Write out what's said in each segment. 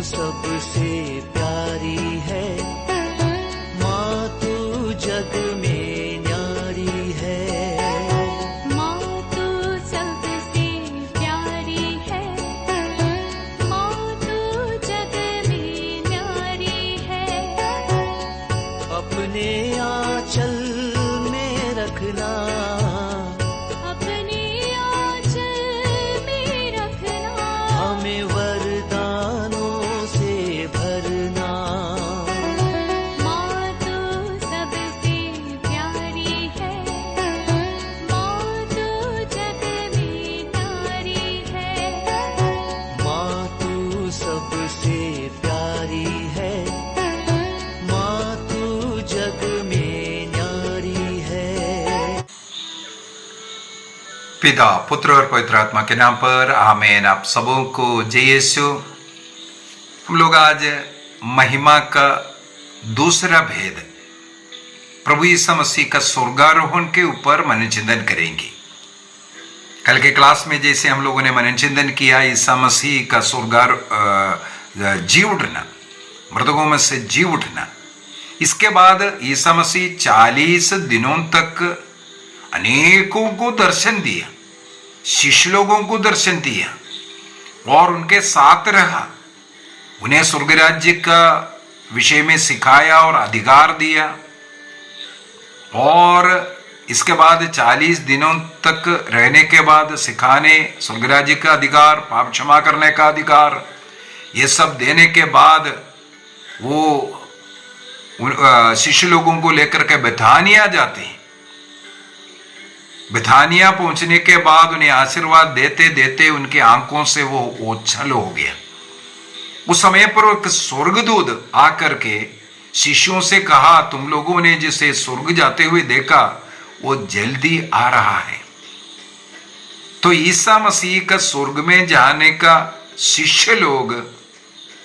सबसे प्यारी है, माँ तू जग में न्यारी है। माँ तू सबसे प्यारी है, माँ तू जग में न्यारी है। अपने आंचल में रखना, अपने आंचल में रखना, हमें वरदानों से भरना। माँ तू सबसे प्यारी है, माँ तू जग में न्यारी है। माँ तू सबसे प्यारी है, माँ तू जग में न्यारी है। पिता, पुत्र और पवित्र आत्मा के नाम पर आमीन। आप सबों को जय यीशु। हम लोग आज महिमा का दूसरा भेद, प्रभु यीशु मसीह का स्वर्गारोहण के ऊपर मनन चिंतन करेंगे। कल के क्लास में जैसे हम लोगों ने मनन चिंतन किया ईसा मसीह का जी उठना, मृतकों में से जी उठना। इसके बाद ईसा मसीह 40 दिनों तक अनेकों को दर्शन दिया, शिष्य लोगों को दर्शन दिया और उनके साथ रहा, उन्हें स्वर्ग राज्य का विषय में सिखाया और अधिकार दिया। और इसके बाद 40 दिनों तक रहने के बाद सिखाने, स्वर्ग राज्य का अधिकार, पाप क्षमा करने का अधिकार, ये सब देने के बाद वो शिष्य लोगों को लेकर के बेथानिया जाते हैं। बेथानिया पहुंचने के बाद उन्हें आशीर्वाद देते देते उनके आंखों से वो ओझल हो गया। उस समय पर एक स्वर्गदूत आकर के शिष्यों से कहा, तुम लोगों ने जिसे स्वर्ग जाते हुए देखा वो जल्दी आ रहा है। तो ईसा मसीह का स्वर्ग में जाने का शिष्य लोग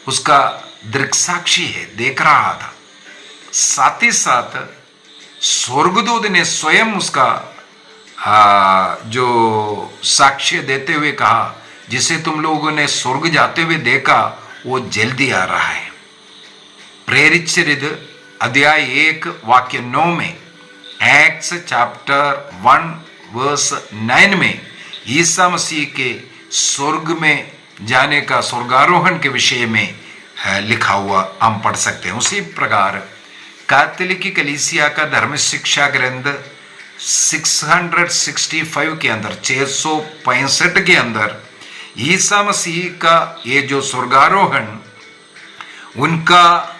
उसका दृक्साक्षी है, देख रहा था। साथ ही साथ स्वर्गदूत ने स्वयं उसका जो साक्ष्य देते हुए कहा, जिसे तुम लोगों ने स्वर्ग जाते हुए देखा वो जल्दी आ रहा है। प्रेरित चरित्र अध्याय 1 वाक्य 9 में, एक्ट्स चैप्टर 1 वर्स 9 में ईसा मसीह के स्वर्ग में जाने का, स्वर्गारोहण के विषय में लिखा हुआ हम पढ़ सकते हैं। उसी प्रकार कैथोलिक कलीसिया का धर्म शिक्षा ग्रंथ 665 के अंदर, 665 के अंदर ईसा मसीह का ये जो स्वर्गारोहण, उनका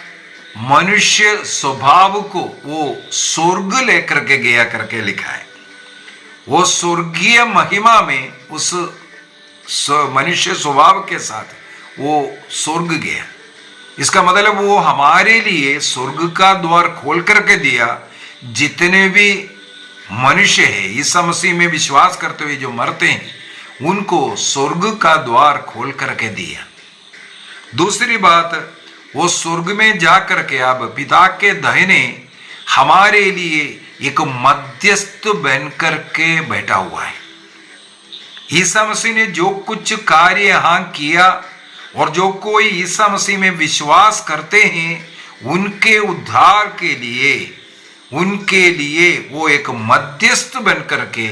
मनुष्य स्वभाव को वो स्वर्ग लेकर के गया करके लिखा है। वो स्वर्गीय महिमा में उस मनुष्य स्वभाव के साथ वो स्वर्ग गया। इसका मतलब वो हमारे लिए स्वर्ग का द्वार खोल करके दिया। जितने भी मनुष्य है ईसा मसीह में विश्वास करते हुए जो मरते हैं, उनको स्वर्ग का द्वार खोल करके दिया। दूसरी बात, वो स्वर्ग में जा करके अब पिता के दाहिने हमारे लिए एक मध्यस्थ बन करके बैठा हुआ है। ईसा मसीह ने जो कुछ कार्य यहां किया और जो कोई ईसा मसीह में विश्वास करते हैं उनके उद्धार के लिए, उनके लिए वो एक मध्यस्थ बन करके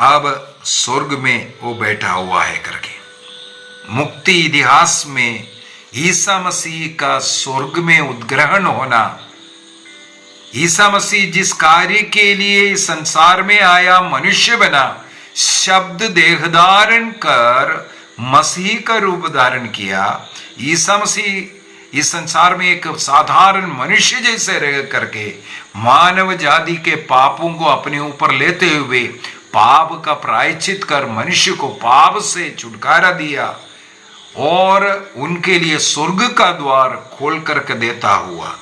अब स्वर्ग में वो बैठा हुआ है करके। मुक्ति इतिहास में ईसा मसीह का स्वर्ग में उद्ग्रहण होना, ईसा मसीह जिस कार्य के लिए संसार में आया, मनुष्य बना, शब्द देह धारण कर मसीह का रूप धारण किया। ईसा मसीह इस संसार में एक साधारण मनुष्य जैसे रह करके मानव जाति के पापों को अपने ऊपर लेते हुए पाप का प्रायश्चित कर मनुष्य को पाप से छुटकारा दिया और उनके लिए स्वर्ग का द्वार खोल करके देता हुआ।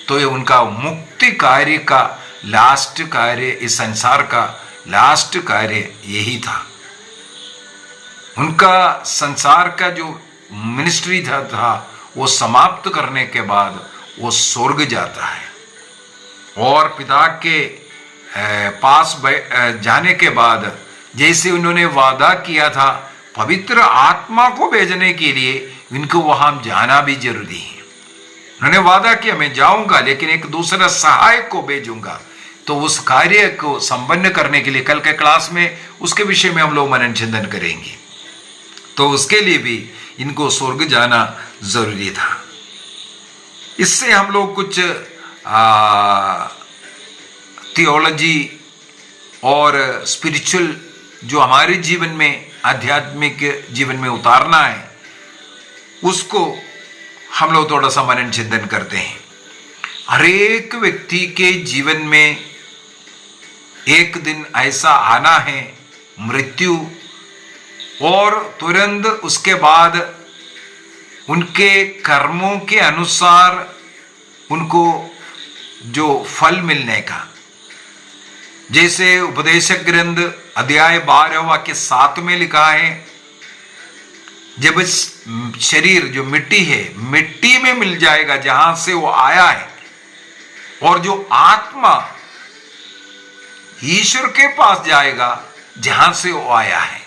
तो ये उनका मुक्ति कार्य का लास्ट कार्य, इस संसार का लास्ट कार्य यही था। उनका संसार का जो मिनिस्ट्री था वो समाप्त करने के बाद वो स्वर्ग जाता है और पिता के पास जाने के बाद जैसे उन्होंने वादा किया था पवित्र आत्मा को भेजने के लिए, इनको वहां जाना भी जरूरी है। उन्होंने वादा किया मैं जाऊंगा लेकिन एक दूसरा सहायक को भेजूंगा। तो उस कार्य को संपन्न करने के लिए कल के क्लास में उसके विषय में हम लोग मनन चिंतन करेंगे। तो उसके लिए भी इनको स्वर्ग जाना जरूरी था। इससे हम लोग कुछ थियोलॉजी और स्पिरिचुअल जो हमारे जीवन में आध्यात्मिक जीवन में उतारना है उसको हम लोग थोड़ा सा मनन चिंतन करते हैं। हर एक व्यक्ति के जीवन में एक दिन ऐसा आना है मृत्यु, और तुरंत उसके बाद उनके कर्मों के अनुसार उनको जो फल मिलने का, जैसे उपदेशक ग्रंथ अध्याय 12 वाक्य 7 में लिखा है, जब शरीर जो मिट्टी है मिट्टी में मिल जाएगा जहां से वो आया है, और जो आत्मा ईश्वर के पास जाएगा जहां से वो आया है।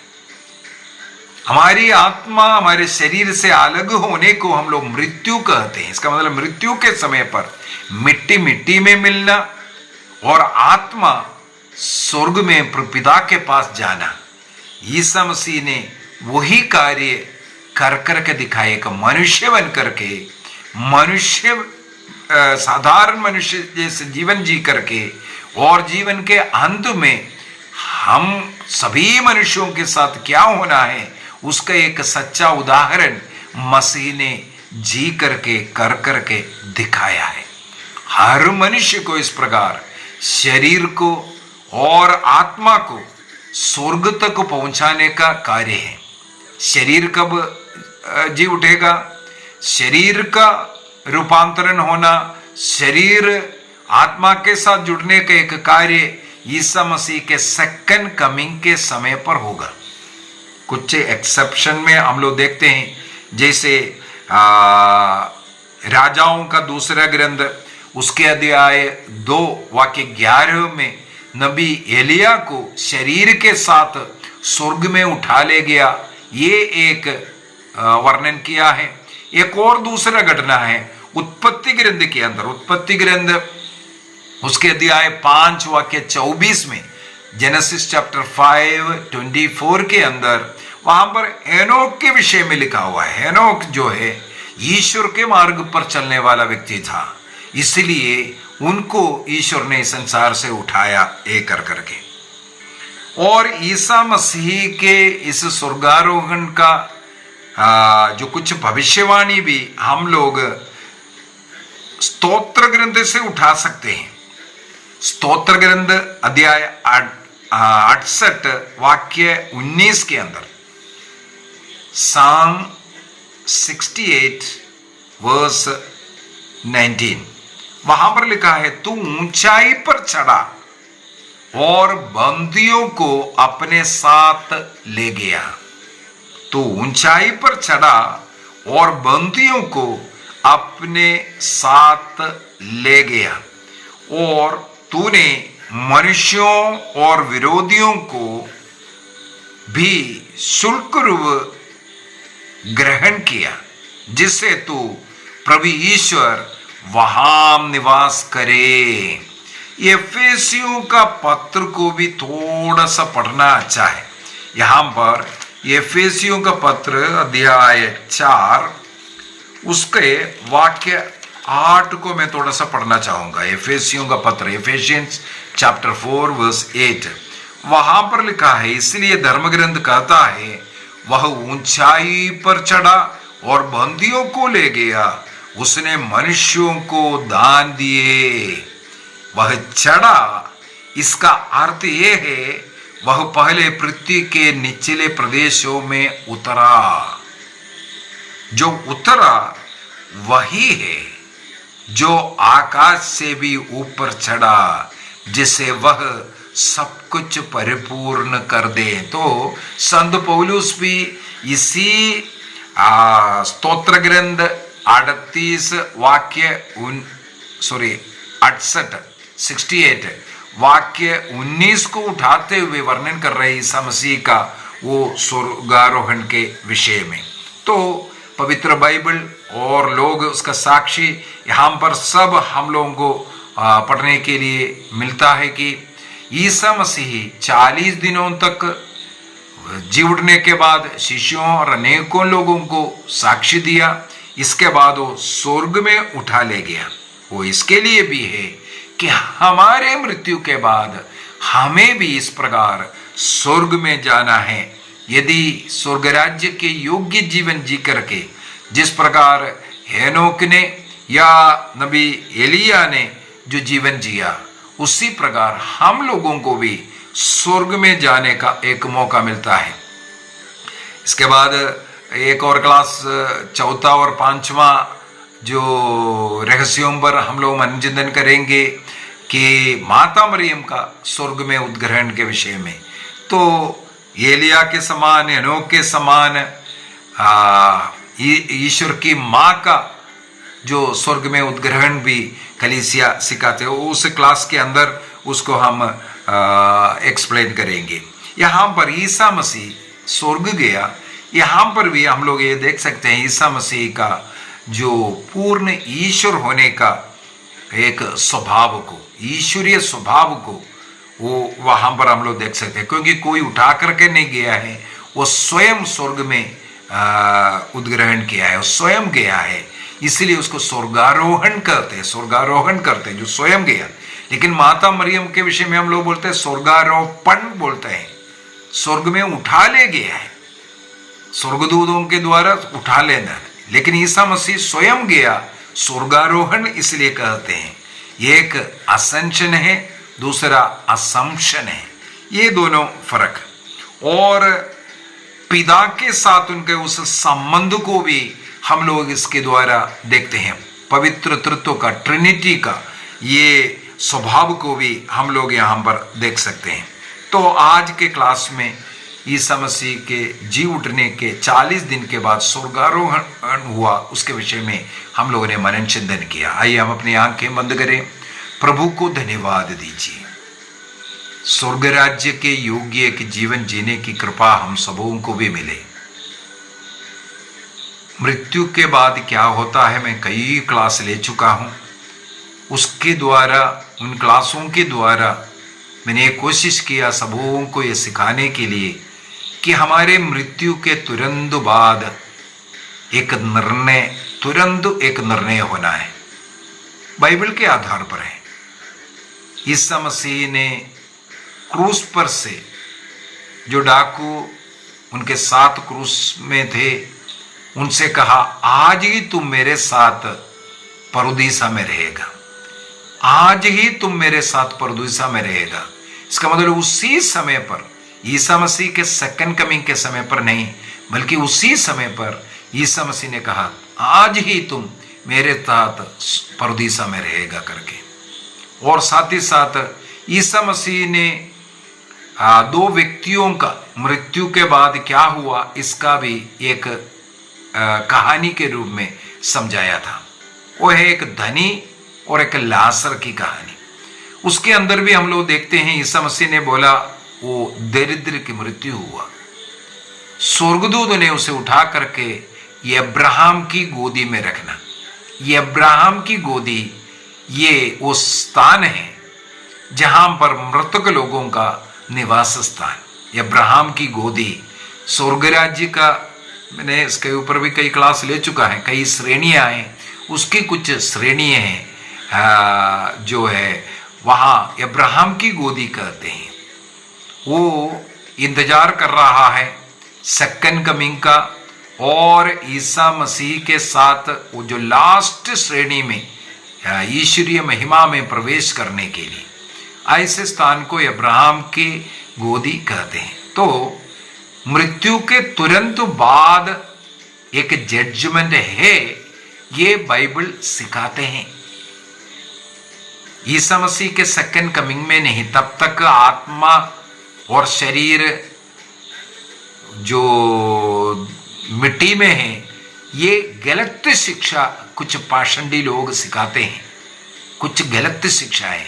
हमारी आत्मा हमारे शरीर से अलग होने को हम लोग मृत्यु कहते हैं। इसका मतलब मृत्यु के समय पर मिट्टी मिट्टी में मिलना और आत्मा स्वर्ग में पिता के पास जाना। ईसा मसीह ने वही कार्य कर करके दिखाए कि मनुष्य बन करके, मनुष्य साधारण मनुष्य जैसे जीवन जी करके, और जीवन के अंत में हम सभी मनुष्यों के साथ क्या होना है उसका एक सच्चा उदाहरण मसीह ने जी करके कर करके दिखाया है। हर मनुष्य को इस प्रकार शरीर को और आत्मा को स्वर्ग तक पहुंचाने का कार्य है। शरीर कब जी उठेगा? शरीर का रूपांतरण होना, शरीर आत्मा के साथ जुड़ने का एक कार्य ईसा मसीह के सेकंड कमिंग के समय पर होगा। कुछ एक्सेप्शन में हम लोग देखते हैं, जैसे राजाओं का दूसरा ग्रंथ उसके अध्याय 2 वाक्य 11 में नबी एलिया को शरीर के साथ स्वर्ग में उठा ले गया, ये एक वर्णन किया है। एक और दूसरा घटना है उत्पत्ति ग्रंथ के अंदर, उत्पत्ति ग्रंथ उसके अध्याय 5 वाक्य 24 में, जेनेसिस चैप्टर 5:24 के अंदर वहां पर एनोक के विषय में लिखा हुआ है। एनोक जो है ईश्वर के मार्ग पर चलने वाला व्यक्ति था, इसलिए उनको ईश्वर ने संसार से उठाया एक कर करके। और ईसा मसीह के इस स्वर्गारोहण का जो कुछ भविष्यवाणी भी हम लोग स्तोत्र ग्रंथ से उठा सकते हैं। स्तोत्र ग्रंथ अध्याय 68 वाक्य 19 के अंदर, Psalm 68 वर्स 19, वहां पर लिखा है, तू ऊंचाई पर चढ़ा और बंदियों को अपने साथ ले गया। तू ऊंचाई पर चढ़ा और बंदियों को अपने साथ ले गया, और तूने मनुष्यों और विरोधियों को भी शुल्क रूप ग्रहण किया, जिससे तू प्रभु ईश्वर वहां निवास करे। एफेसियों का पत्र को भी थोड़ा सा पढ़ना अच्छा है। यहां पर एफेसियों का पत्र अध्याय 4 उसके वाक्य 8 को मैं थोड़ा सा पढ़ना चाहूंगा। एफेसियों का पत्र, एफेसियंस चैप्टर 4 वर्स 8, वहां पर लिखा है, इसलिए धर्म ग्रंथ कहता है, वह ऊंचाई पर चढ़ा और बंदियों को ले गया, उसने मनुष्यों को दान दिए। वह चढ़ा, इसका अर्थ यह है वह पहले पृथ्वी के निचले प्रदेशों में उतरा। जो उतरा वही है जो आकाश से भी ऊपर चढ़ा, जिसे वह सब कुछ परिपूर्ण कर दे। तो संत पौलुस भी इसी स्तोत्र ग्रंथ 38 वाक्य 68 वाक्य 19 को उठाते हुए वर्णन कर रहे ईसा मसीह का वो स्वर्गारोहण के विषय में। तो पवित्र बाइबल और लोग उसका साक्षी यहाँ पर सब हम लोगों को पढ़ने के लिए मिलता है कि ईसा मसीह 40 दिनों तक जी उठने के बाद शिष्यों और अनेकों लोगों को साक्षी दिया। इसके बाद वो स्वर्ग में उठा ले गया। वो इसके लिए भी है कि हमारे मृत्यु के बाद हमें भी इस प्रकार स्वर्ग में जाना है। यदि स्वर्ग राज्य के योग्य जीवन जी करके जिस प्रकार हेनोक ने या नबी एलिया ने जो जीवन जिया, उसी प्रकार हम लोगों को भी स्वर्ग में जाने का एक मौका मिलता है। इसके बाद एक और क्लास, चौथा और पांचवा जो रहस्यों पर हम लोग मनोरंजन करेंगे कि माता मरियम का स्वर्ग में उद्ग्रहण के विषय में। तो एलिया के समान, हेनोक के समान ईश्वर की माँ का जो स्वर्ग में उद्ग्रहण भी कलीसिया सिखाते हो, उस क्लास के अंदर उसको हम एक्सप्लेन करेंगे। यहाँ पर ईसा मसीह स्वर्ग गया, यहाँ पर भी हम लोग ये देख सकते हैं ईसा मसीह का जो पूर्ण ईश्वर होने का एक स्वभाव को, ईश्वरीय स्वभाव को, वो वहाँ पर हम लोग देख सकते हैं। क्योंकि कोई उठा करके नहीं गया है, वो स्वयं स्वर्ग में उद्ग्रहण किया है, वो स्वयं गया है, इसलिए उसको स्वर्गारोहण करते हैं, स्वर्गारोहण करते हैं जो स्वयं गया। लेकिन माता मरियम के विषय में हम लोग बोलते हैं स्वर्गारोपण बोलते हैं, स्वर्ग में उठा ले गया है, स्वर्गदूतों के द्वारा उठा लेना। लेकिन ईसा मसीह स्वयं गया, स्वर्गारोहण इसलिए कहते हैं। एक असेंशन है, दूसरा असम्पशन है, ये दोनों फर्क। और पिता के साथ उनके उस संबंध को भी हम लोग इसके द्वारा देखते हैं, पवित्र तत्व का, ट्रिनिटी का ये स्वभाव को भी हम लोग यहाँ पर देख सकते हैं। तो आज के क्लास में ईसा मसीह के जी उठने के 40 दिन के बाद स्वर्गारोहण हुआ, उसके विषय में हम लोगों ने मनन चिंतन किया। आइए हम अपनी आंखें बंद करें, प्रभु को धन्यवाद दीजिए। स्वर्ग राज्य के योग्य एक जीवन जीने की कृपा हम सबों को भी मिले। मृत्यु के बाद क्या होता है, मैं कई क्लास ले चुका हूं, उसके द्वारा, उन क्लासों के द्वारा मैंने कोशिश किया सबों को ये सिखाने के लिए कि हमारे मृत्यु के तुरंत बाद तुरंत एक निर्णय होना है, बाइबल के आधार पर है। ईसा मसीह ने क्रूस पर से, जो डाकू उनके साथ क्रूस में थे, उनसे कहा आज ही तुम मेरे साथ परदीसा में रहेगा, आज ही तुम मेरे साथ परदीसा में रहेगा। इसका मतलब उसी समय पर, ईसा मसीह के सेकंड कमिंग के समय पर नहीं, बल्कि उसी समय पर ईसा मसीह ने कहा आज ही तुम मेरे साथ परदीसा में रहेगा करके। और साथ ही साथ ईसा मसीह ने दो व्यक्तियों का मृत्यु के बाद क्या हुआ इसका भी एक कहानी के रूप में समझाया था। वो है एक धनी और एक लाजर की कहानी। उसके अंदर भी हम लोग देखते हैं ईसा मसीह ने बोला वो दरिद्र की मृत्यु हुआ, स्वर्गदूत ने उसे उठा करके ये अब्राहम की गोदी में रखना। ये अब्राहम की गोदी ये वो स्थान है जहां पर मृतक लोगों का निवास स्थान। ये अब्राहम की गोदी स्वर्ग राज्य का, मैंने इसके ऊपर भी कई क्लास ले चुका है, कई श्रेणियां हैं, उसकी कुछ श्रेणियां हैं जो है वहाँ अब्राहम की गोदी कहते हैं। वो इंतजार कर रहा है सेकंड कमिंग का, और ईसा मसीह के साथ वो जो लास्ट श्रेणी में ईश्वरीय महिमा में प्रवेश करने के लिए, ऐसे स्थान को अब्राहम की गोदी कहते हैं। तो मृत्यु के तुरंत बाद एक जजमेंट है, ये बाइबल सिखाते हैं। ईसा मसीह के सेकंड कमिंग में नहीं, तब तक आत्मा और शरीर जो मिट्टी में है, ये गलत शिक्षा कुछ पाषंडी लोग सिखाते हैं, कुछ गलत शिक्षा है।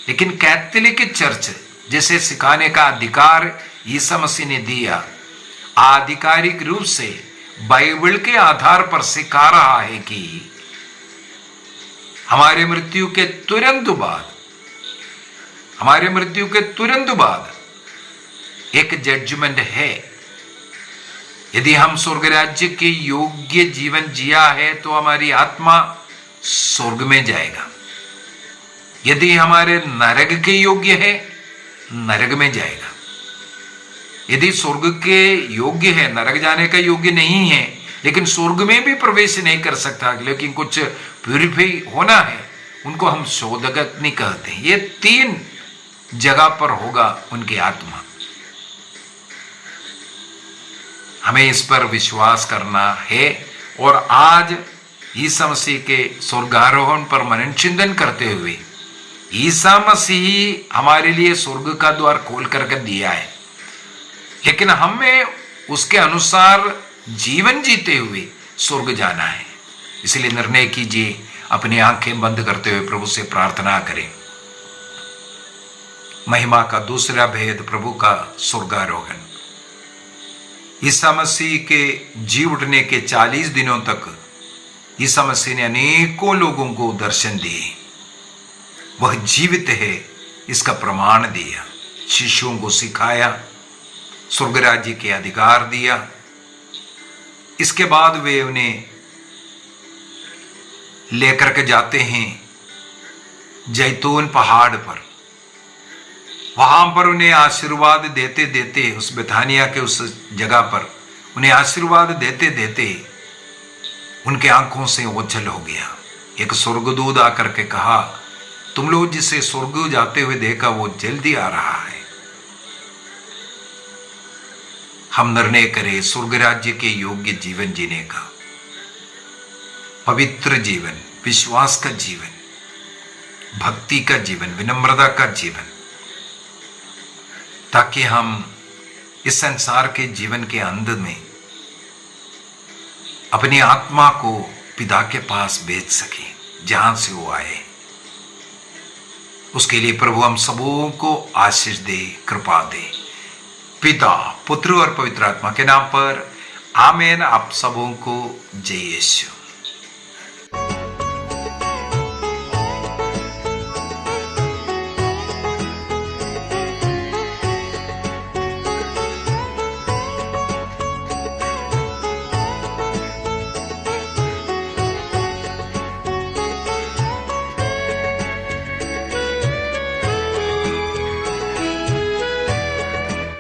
लेकिन कैथोलिक चर्च जैसे सिखाने का अधिकार ईसा मसीह ने दिया, आधिकारिक रूप से बाइबल के आधार पर सिखा रहा है कि हमारे मृत्यु के तुरंत बाद एक जजमेंट है। यदि हम स्वर्ग राज्य के योग्य जीवन जिया है तो हमारी आत्मा स्वर्ग में जाएगा। यदि हमारे नरक के योग्य है, नरक में जाएगा। यदि स्वर्ग के योग्य है, नरक जाने का योग्य नहीं है, लेकिन स्वर्ग में भी प्रवेश नहीं कर सकता, लेकिन कुछ प्यूरिफाई होना है, उनको हम शोधक नहीं कहते हैं। ये 3 जगह पर होगा उनकी आत्मा। हमें इस पर विश्वास करना है। और आज ईसा मसीह के स्वर्गारोहण पर मनन चिंतन करते हुए ईसा मसीह हमारे लिए स्वर्ग का द्वार खोल करके दिया है, लेकिन हमें उसके अनुसार जीवन जीते हुए स्वर्ग जाना है। इसलिए निर्णय कीजिए, अपनी आंखें बंद करते हुए प्रभु से प्रार्थना करें। महिमा का दूसरा भेद प्रभु का स्वर्गारोहण। ईसा मसीह के जी उठने के 40 दिनों तक ईसा मसीह ने अनेकों लोगों को दर्शन दिए। वह जीवित है इसका प्रमाण दिया, शिष्यों को सिखाया, स्वर्ग राज्य के अधिकार दिया। इसके बाद वे उन्हें लेकर के जाते हैं जैतून पहाड़ पर। वहां पर उन्हें आशीर्वाद देते देते, उस बेथानिया के उस जगह पर उन्हें आशीर्वाद देते देते उनके आंखों से ओझल हो गया। एक स्वर्गदूत आकर के कहा, तुम लोग जिसे स्वर्ग जाते हुए देखा वो जल्दी आ रहा है। हम निर्णय करें स्वर्ग राज्य के योग्य जीवन जीने का, पवित्र जीवन, विश्वास का जीवन, भक्ति का जीवन, विनम्रता का जीवन, ताकि हम इस संसार के जीवन के अंत में अपनी आत्मा को पिता के पास भेज सके जहां से वो आए। उसके लिए प्रभु हम सबों को आशीष दे, कृपा दे। पिता, पुत्र और पवित्र आत्मा के नाम पर आमीन। आप सबों को जय यीशु।